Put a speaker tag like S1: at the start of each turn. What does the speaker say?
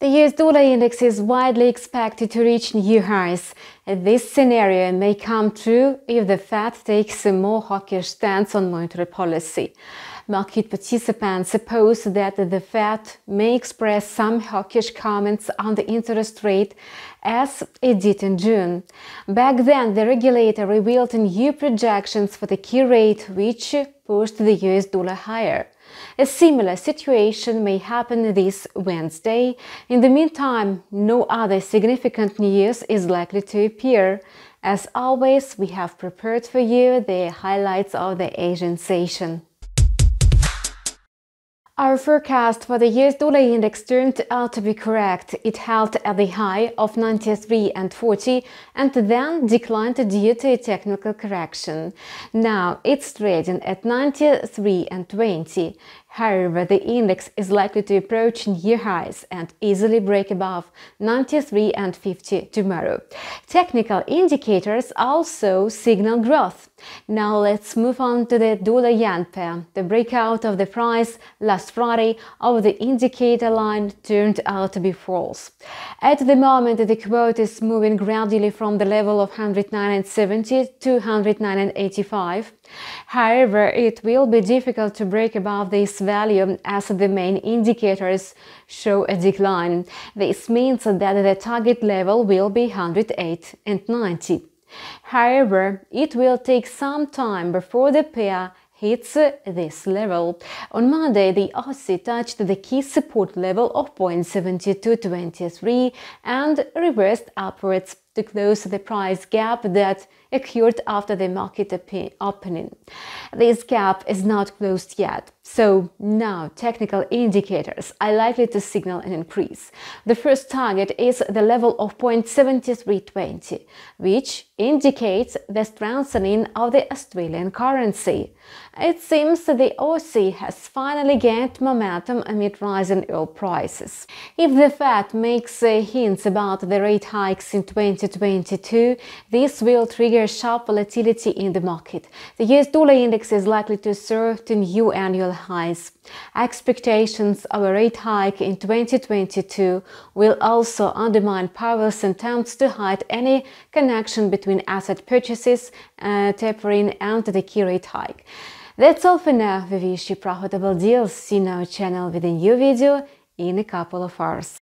S1: The US dollar index is widely expected to reach new highs. This scenario may come true if the Fed takes a more hawkish stance on monetary policy. Market participants suppose that the Fed may express some hawkish comments on the interest rate as it did in June. Back then, the regulator revealed new projections for the key rate, which pushed the US dollar higher. A similar situation may happen this Wednesday. In the meantime, no other significant news is likely to appear. As always, we have prepared for you the highlights of the Asian session. Our forecast for the US dollar index turned out to be correct. It held at the high of 93.40 and then declined due to a technical correction. Now it's trading at 93.20. However, the index is likely to approach new highs and easily break above 93.50 tomorrow. Technical indicators also signal growth. Now let's move on to the dollar-yen pair. The breakout of the price last Friday over the indicator line turned out to be false. At the moment, the quote is moving gradually from the level of 109.70 to 109.85. However, it will be difficult to break above this value as the main indicators show a decline. This means that the target level will be 108.90. However, it will take some time before the pair hits this level. On Monday, the Aussie touched the key support level of 0.7223 and reversed upwards to close the price gap that occurred after the market opening. This gap is not closed yet, so now technical indicators are likely to signal an increase. The first target is the level of 0.7320, which indicates the strengthening of the Australian currency. It seems the Aussie has finally gained momentum amid rising oil prices. If the Fed makes hints about the rate hikes in 2022, this will trigger sharp volatility in the market. The US dollar index is likely to surge to new annual highs. Expectations of a rate hike in 2022 will also undermine Powell's attempts to hide any connection between asset purchases, tapering, and the key rate hike. That's all for now. We wish you profitable deals. See our channel with a new video in a couple of hours.